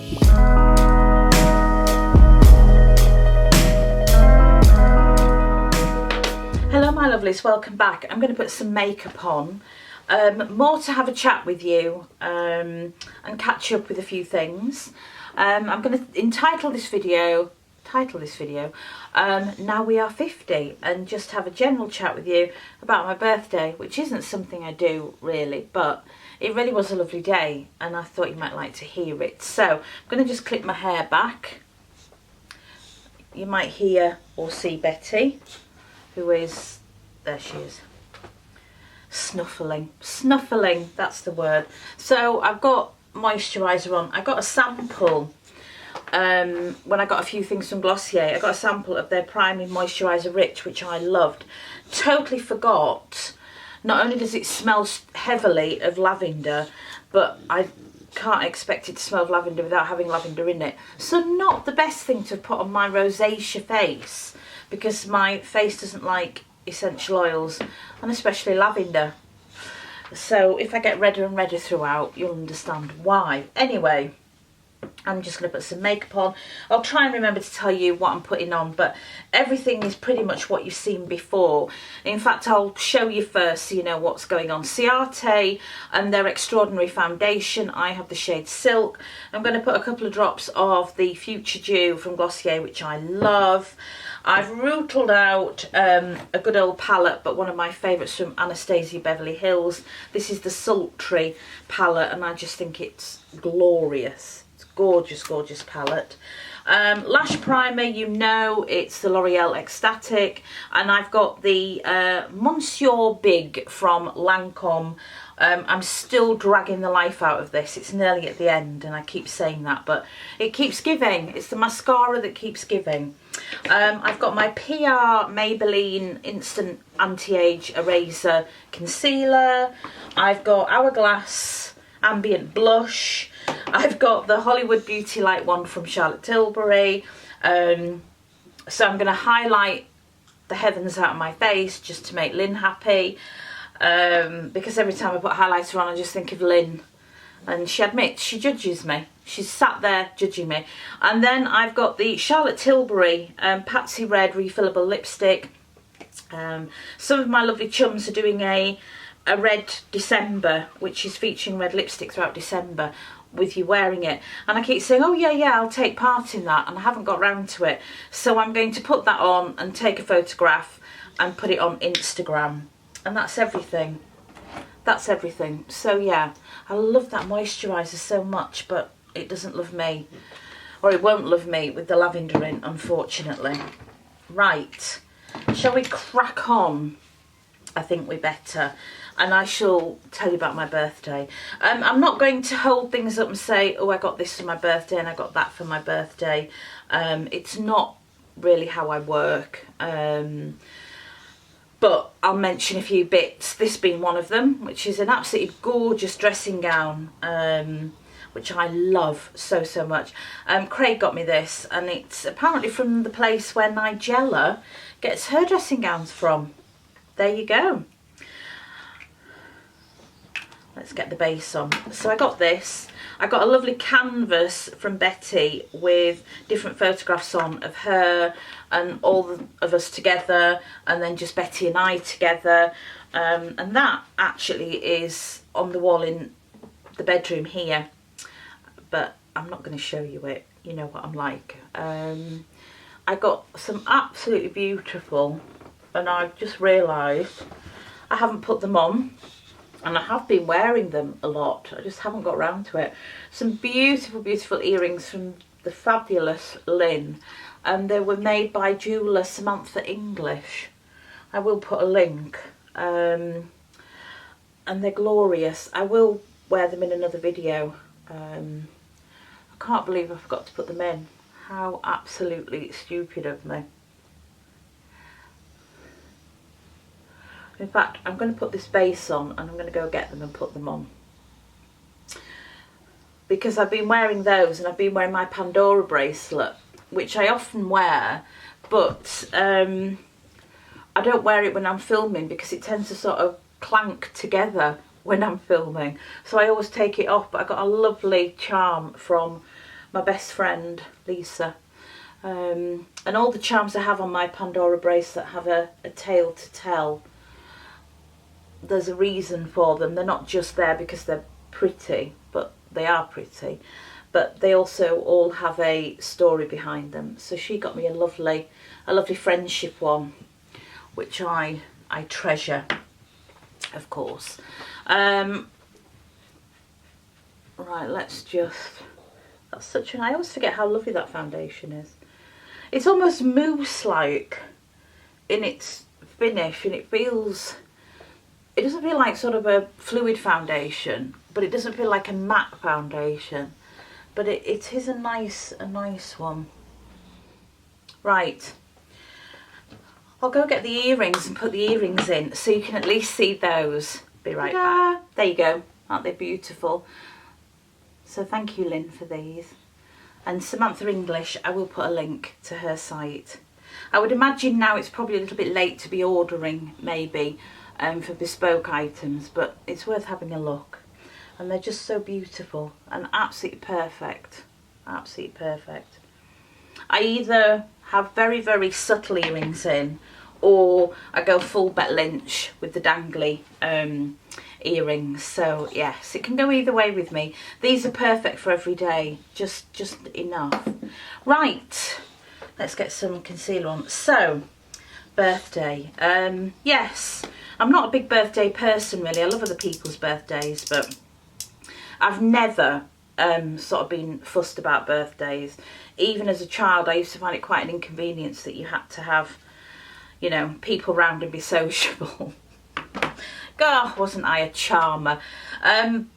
Hello my lovelies, welcome back. I'm going to put some makeup on, more to have a chat with you and catch up with a few things. I'm going to entitle this video, Now We Are 50, and just have a general chat with you about my birthday, which isn't something I do really, but it really was a lovely day and I thought you might like to hear it. So I'm going to just clip my hair back. You might hear or see Betty, who is, there she is, snuffling, that's the word. So I've got moisturiser on. I got a sample when I got a few things from Glossier. I got a sample of their Priming Moisturiser Rich, which I loved. Totally forgot, not only does it smell heavily of lavender, but I can't expect it to smell of lavender without having lavender in it. So not the best thing to put on my rosacea face, because my face doesn't like essential oils, and especially lavender. So if I get redder and redder throughout, you'll understand why. Anyway, I'm just going to put some makeup on. I'll try and remember to tell you what I'm putting on, but everything is pretty much what you've seen before. In fact, I'll show you first so you know what's going on. Ciate and their Extraordinary Foundation. I have the shade Silk. I'm going to put a couple of drops of the Future Dew from Glossier, which I love. I've rootled out a good old palette, but one of my favourites from Anastasia Beverly Hills. This is the Sultry palette, and I just think it's glorious. Gorgeous, gorgeous palette. Lash primer, you know, it's the L'Oreal Ecstatic, and I've got the Monsieur Big from Lancome. I'm still dragging the life out of this. It's nearly at the end, and I keep saying that, but it keeps giving. It's the mascara that keeps giving. I've got my PR Maybelline Instant Anti-Age Eraser Concealer. I've got Hourglass Ambient Blush. I've got the Hollywood Beauty Light one from Charlotte Tilbury. So I'm going to highlight the heavens out of my face just to make Lynn happy. Because every time I put highlighter on, I just think of Lynn. And she admits, she judges me. She's sat there judging me. And then I've got the Charlotte Tilbury Patsy Red Refillable Lipstick. Some of my lovely chums are doing a red December, which is featuring red lipstick throughout December with you wearing it, and I keep saying, oh yeah, I'll take part in that, and I haven't got round to it. So I'm going to put that on and take a photograph and put it on Instagram, and that's everything. That's everything. So yeah, I love that moisturiser so much, but it doesn't love me, or it won't love me with the lavender in, unfortunately. Right, shall we crack on? I think we better, and I shall tell you about my birthday. I'm not going to hold things up and say, oh, I got this for my birthday and I got that for my birthday. It's not really how I work, but I'll mention a few bits, this being one of them, which is an absolutely gorgeous dressing gown, which I love so much. Craig got me this, and it's apparently from the place where Nigella gets her dressing gowns from. There you go. Let's get the base on. So I got this. I got a lovely canvas from Betty with different photographs on of her and all of us together, and then just Betty and I together. And that actually is on the wall in the bedroom here, but I'm not going to show you it. You know what I'm like. I got some absolutely beautiful, and I've just realised I haven't put them on, and I have been wearing them a lot, I just haven't got around to it. Some beautiful earrings from the fabulous Lynn, and they were made by jeweller Samantha English. I will put a link, and they're glorious. I will wear them in another video. I can't believe I forgot to put them in. How absolutely stupid of me. In fact, I'm going to put this base on, and I'm going to go get them and put them on. Because I've been wearing those, and I've been wearing my Pandora bracelet, which I often wear, but I don't wear it when I'm filming because it tends to sort of clank together when I'm filming. So I always take it off, but I got a lovely charm from my best friend Lisa. And all the charms I have on my Pandora bracelet have a tale to tell. There's a reason for them. They're not just there because they're pretty, but they are pretty, but they also all have a story behind them. So she got me a lovely friendship one, which I treasure, of course. Right, let's just, that's such an, I always forget how lovely that foundation is. It's almost mousse-like in its finish, and it doesn't feel like sort of a fluid foundation, but it doesn't feel like a matte foundation. But it is a nice one. Right, I'll go get the earrings and put the earrings in so you can at least see those. Be right back. There you go. Aren't they beautiful? So thank you, Lynn, for these. And Samantha English, I will put a link to her site. I would imagine now it's probably a little bit late to be ordering, maybe, for bespoke items, but it's worth having a look. And they're just so beautiful and absolutely perfect. Absolutely perfect. I either have very, very subtle earrings in, or I go full Bet Lynch with the dangly earrings. So yes, it can go either way with me. These are perfect for every day, just enough. Right, let's get some concealer on. So, birthday. Yes, I'm not a big birthday person really. I love other people's birthdays, but I've never sort of been fussed about birthdays. Even as a child, I used to find it quite an inconvenience that you had to have, you know, people round and be sociable. God, wasn't I a charmer?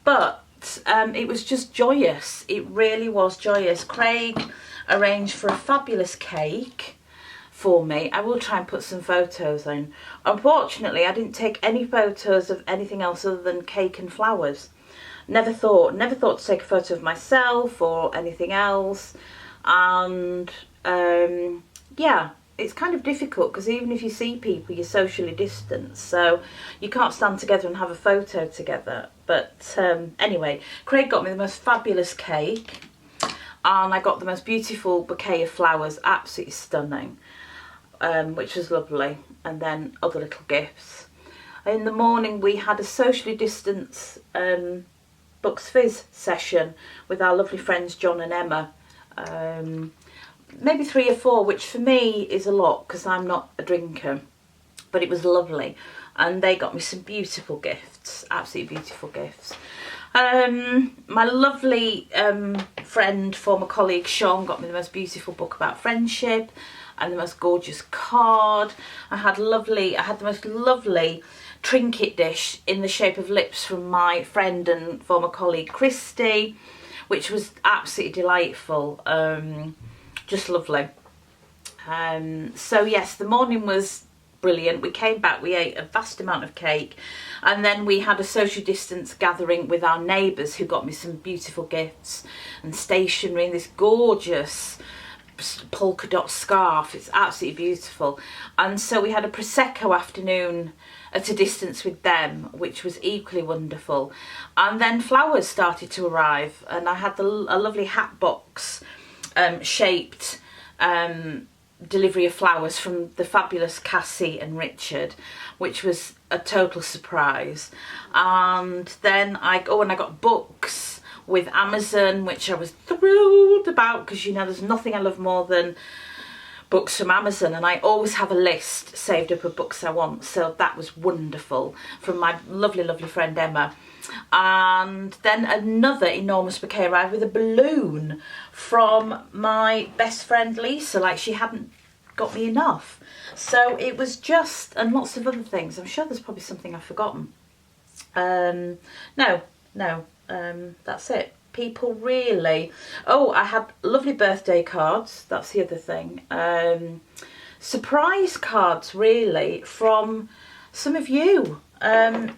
But it was just joyous. It really was joyous. Craig arranged for a fabulous cake for me. I will try and put some photos in. Unfortunately, I didn't take any photos of anything else other than cake and flowers. Never thought to take a photo of myself or anything else. And yeah, it's kind of difficult because even if you see people, you're socially distanced, so you can't stand together and have a photo together. But anyway, Craig got me the most fabulous cake, and I got the most beautiful bouquet of flowers, absolutely stunning, which was lovely, and then other little gifts. In the morning we had a socially distanced Bucks Fizz session with our lovely friends John and Emma. Maybe 3 or 4, which for me is a lot because I'm not a drinker, but it was lovely, and they got me some beautiful gifts, absolutely beautiful gifts. My lovely friend, former colleague Sean got me the most beautiful book about friendship and the most gorgeous card. I had the most lovely trinket dish in the shape of lips from my friend and former colleague Christy, which was absolutely delightful. Just lovely. So yes, the morning was brilliant. We came back, we ate a vast amount of cake, and then we had a social distance gathering with our neighbours who got me some beautiful gifts and stationery and this gorgeous polka dot scarf. It's absolutely beautiful. And so we had a Prosecco afternoon at a distance with them, which was equally wonderful. And then flowers started to arrive, and I had a lovely hat box shaped delivery of flowers from the fabulous Cassie and Richard, which was a total surprise. And then I got books with Amazon, which I was thrilled about because, you know, there's nothing I love more than books from Amazon, and I always have a list saved up of books I want, so that was wonderful from my lovely friend Emma. And then another enormous bouquet arrived with a balloon from my best friend Lisa, like she hadn't got me enough. So it was just, and lots of other things. I'm sure there's probably something I've forgotten. No, that's it. People really, I had lovely birthday cards, that's the other thing. Surprise cards really from some of you.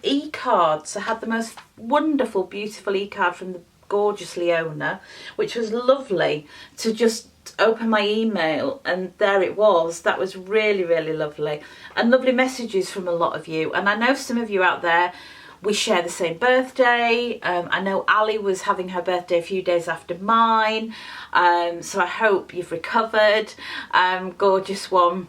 E-cards. I had the most wonderful, beautiful e-card from the gorgeous Leona, which was lovely to just open my email and there it was. That was really lovely, and lovely messages from a lot of you. And I know some of you out there we share the same birthday. I know Ali was having her birthday a few days after mine, so I hope you've recovered. Gorgeous one.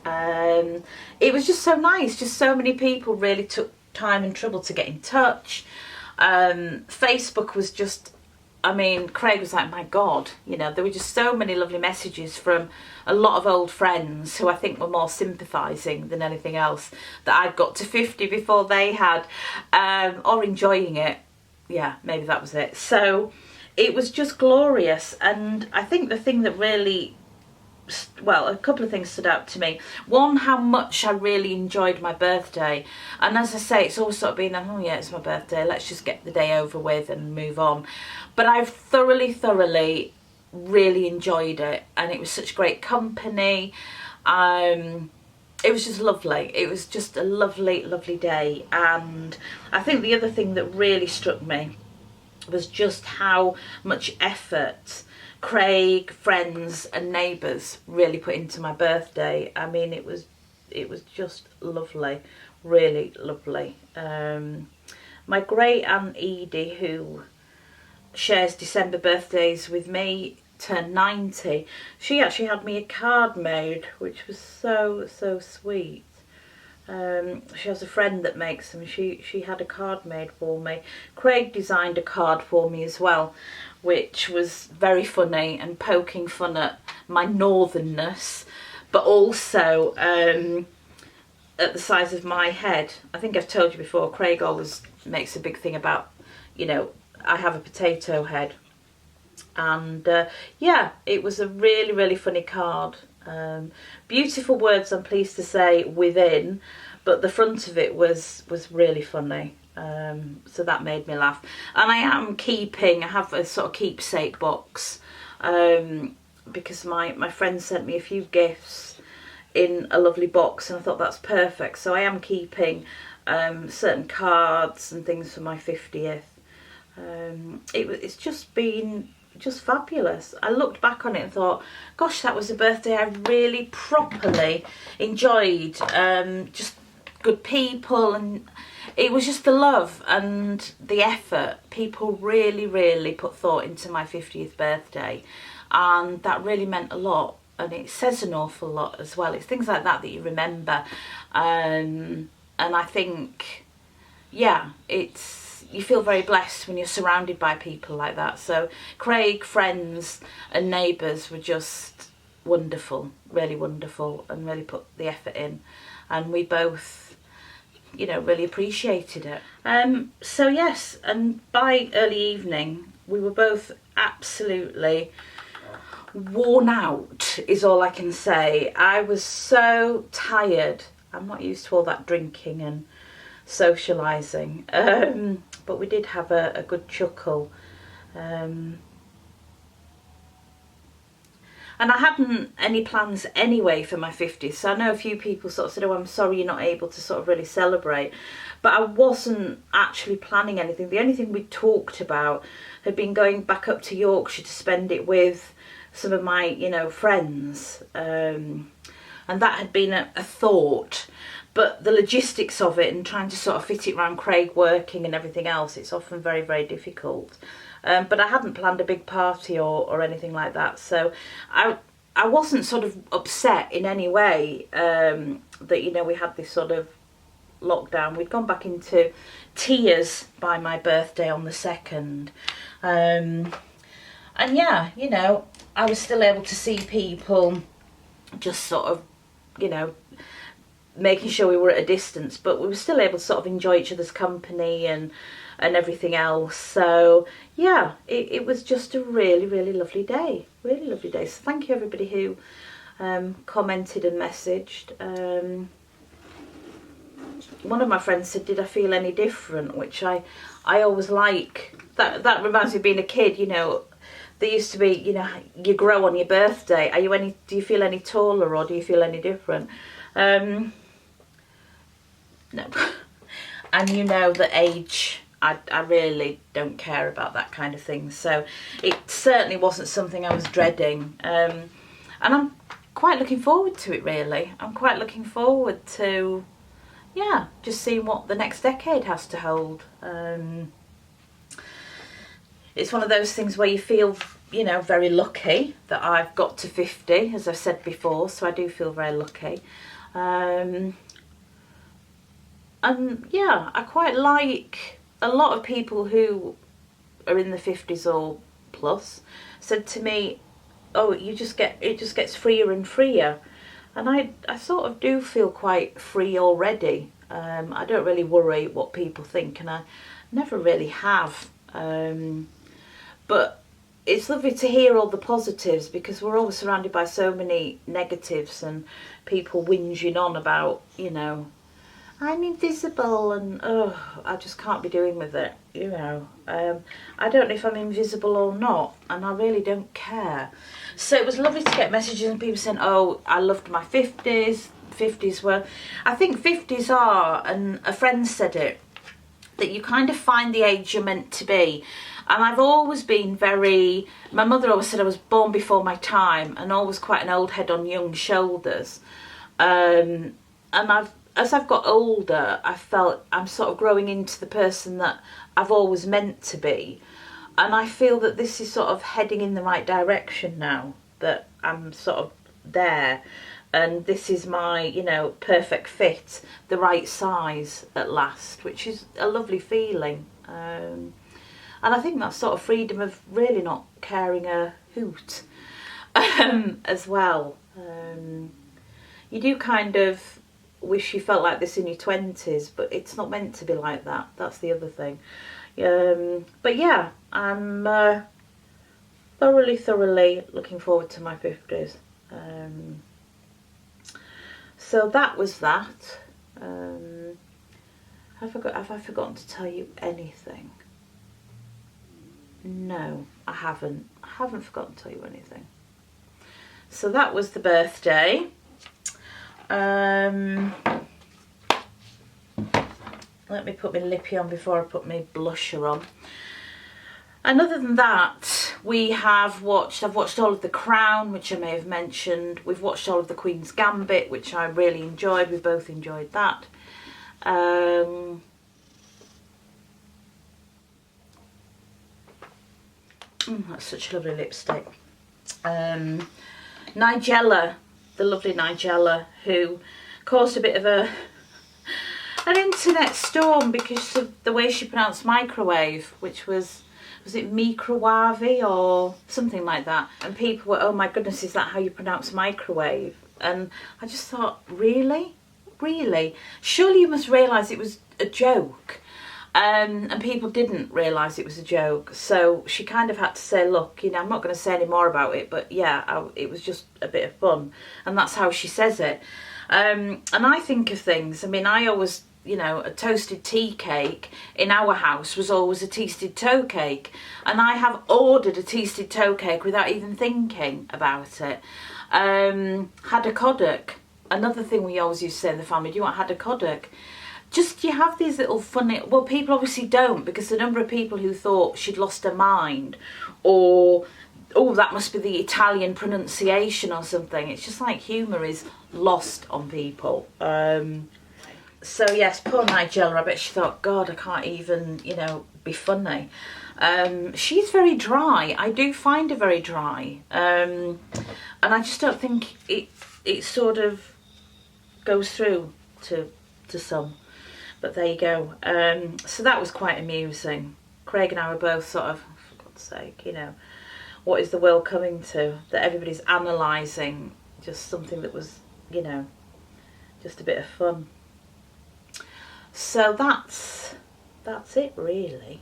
It was just so nice, just so many people really took time and trouble to get in touch. Facebook was just, I mean, Craig was like, my God, you know, there were just so many lovely messages from a lot of old friends who I think were more sympathising than anything else, that I'd got to 50 before they had, or enjoying it. Yeah, maybe that was it. So it was just glorious. And I think the thing that really, well, a couple of things stood out to me. One, how much I really enjoyed my birthday. And as I say, it's always sort of been, oh yeah, it's my birthday, let's just get the day over with and move on. But I've thoroughly really enjoyed it, and it was such great company. It was just lovely. It was just a lovely day. And I think the other thing that really struck me was just how much effort Craig, friends and neighbours really put into my birthday. I mean, it was just lovely, really lovely. My great aunt Edie, who shares December birthdays with me, turned 90. She actually had me a card made, which was so sweet. She has a friend that makes them. She had a card made for me. Craig designed a card for me as well, which was very funny and poking fun at my northernness, but also at the size of my head. I think I've told you before, Craig always makes a big thing about, you know, I have a potato head. And yeah, it was a really funny card. Beautiful words, I'm pleased to say, within, but the front of it was really funny. So that made me laugh. And I have a sort of keepsake box, because my friend sent me a few gifts in a lovely box, and I thought that's perfect. So I am keeping certain cards and things for my 50th. It's just been just fabulous. I looked back on it and thought, gosh, that was a birthday I really properly enjoyed. Just good people, and it was just the love and the effort. People really put thought into my 50th birthday, and that really meant a lot, and it says an awful lot as well. It's things like that you remember, and I think, yeah, you feel very blessed when you're surrounded by people like that. So Craig, friends and neighbours were just wonderful, really wonderful, and really put the effort in, and we both, you know, really appreciated it. So yes, and by early evening we were both absolutely worn out, is all I can say. I was so tired. I'm not used to all that drinking and socialising, but we did have a good chuckle, and I hadn't any plans anyway for my 50th, so I know a few people sort of said, oh, I'm sorry you're not able to sort of really celebrate, but I wasn't actually planning anything. The only thing we talked about had been going back up to Yorkshire to spend it with some of my, you know, friends, and that had been a thought. But the logistics of it and trying to sort of fit it around Craig working and everything else, it's often very difficult. But I hadn't planned a big party or anything like that. So I wasn't sort of upset in any way that, you know, we had this sort of lockdown. We'd gone back into tears by my birthday on the 2nd. And yeah, you know, I was still able to see people, just sort of, you know, making sure we were at a distance, but we were still able to sort of enjoy each other's company and everything else. So yeah, it was just a really lovely day, really lovely day. So thank you everybody who commented and messaged. One of my friends said, did I feel any different, which I always like. That reminds me of being a kid, you know. There used to be, you know, you grow on your birthday. Do you feel any taller or do you feel any different? No. And you know that age, I really don't care about that kind of thing. So it certainly wasn't something I was dreading. And I'm quite looking forward to it, really. I'm quite looking forward to, yeah, just seeing what the next decade has to hold. It's one of those things where you feel, you know, very lucky that I've got to 50, as I've said before, so I do feel very lucky. And yeah, I quite like a lot of people who are in the 50s or plus said to me, oh, it just gets freer and freer. And I sort of do feel quite free already. I don't really worry what people think, and I never really have. But it's lovely to hear all the positives, because we're always surrounded by so many negatives and people whinging on about, you know, I'm invisible and I just can't be doing with it, you know. I don't know if I'm invisible or not, and I really don't care. So it was lovely to get messages and people saying, oh, I loved my 50s. 50s were, I think 50s are, and a friend said it, that you kind of find the age you're meant to be. And I've always been my mother always said I was born before my time, and always quite an old head on young shoulders. And as I've got older, I felt I'm sort of growing into the person that I've always meant to be. And I feel that this is sort of heading in the right direction now, that I'm sort of there. And this is my, you know, perfect fit, the right size at last, which is a lovely feeling. And I think that sort of freedom of really not caring a hoot as well. You do kind of wish you felt like this in your 20s, but it's not meant to be like that. That's the other thing. But yeah, I'm thoroughly looking forward to my 50s. So that was that. Have I forgotten to tell you anything? No, I haven't. I haven't forgotten to tell you anything. So that was the birthday. Let me put my lippy on before I put my blusher on. And other than that, I've watched all of The Crown, which I may have mentioned. We've watched all of The Queen's Gambit, which I really enjoyed. We both enjoyed that. That's such a lovely lipstick. Nigella, the lovely Nigella, who caused a bit of an internet storm because of the way she pronounced microwave, which was it microwave or something like that? And people were, oh my goodness, is that how you pronounce microwave? And I just thought, really? Really? Surely you must realise it was a joke. And people didn't realise it was a joke, so she kind of had to say, look, you know, I'm not going to say any more about it, but yeah, it was just a bit of fun, and that's how she says it. And I think of things, I mean, I always, you know, a toasted tea cake in our house was always a toasted toe cake, and I have ordered a toasted toe cake without even thinking about it. Haddock Coddock, another thing we always used to say in the family, do you want haddock Coddock? Just, you have these little funny, well, people obviously don't, because the number of people who thought she'd lost her mind, or, oh, that must be the Italian pronunciation or something. It's just like humour is lost on people. So yes, poor Nigella, I bet she thought, God, I can't even, you know, be funny. She's very dry. I do find her very dry. And I just don't think it sort of goes through to some. But there you go. So that was quite amusing. Craig and I were both sort of, for God's sake, you know, what is the world coming to? That everybody's analysing just something that was, you know, just a bit of fun. So that's it really.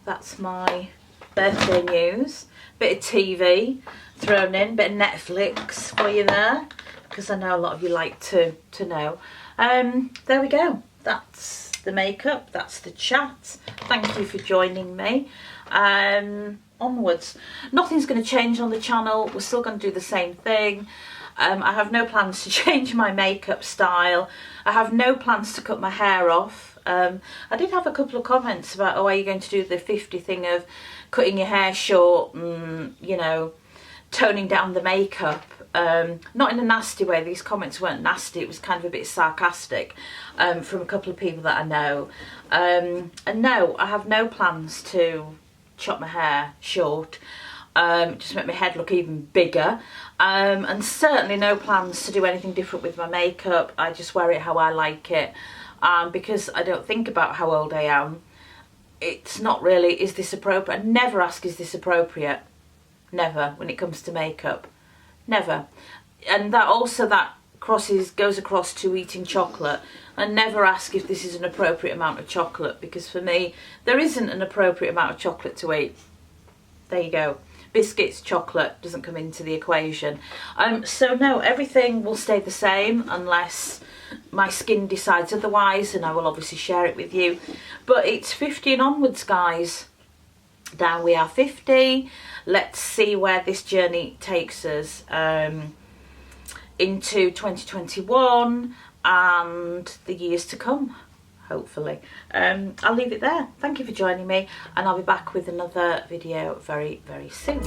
That's my birthday news. Bit of TV thrown in, bit of Netflix for you there, because I know a lot of you like to know. There we go. That's the makeup, that's the chat. Thank you for joining me. Onwards. Nothing's going to change on the channel. We're still going to do the same thing. I have no plans to change my makeup style. I have no plans to cut my hair off. I did have a couple of comments about, oh, are you going to do the 50 thing of cutting your hair short and, you know, toning down the makeup? not in a nasty way. These comments weren't nasty, it was kind of a bit sarcastic from a couple of people that I know. And no, I have no plans to chop my hair short, just make my head look even bigger, and certainly no plans to do anything different with my makeup. I just wear it how I like it, because I don't think about how old I am. It's not really, is this appropriate? I never ask, is this appropriate? Never, when it comes to makeup. Never. And that also, that goes across to eating chocolate. I never ask if this is an appropriate amount of chocolate, because for me, there isn't an appropriate amount of chocolate to eat. There you go. Biscuits, chocolate doesn't come into the equation. So no, everything will stay the same unless my skin decides otherwise, and I will obviously share it with you. But it's 50 and onwards, guys. Now we are 50. Let's see where this journey takes us into 2021 and the years to come, hopefully. I'll leave it there. Thank you for joining me, and I'll be back with another video very, very soon.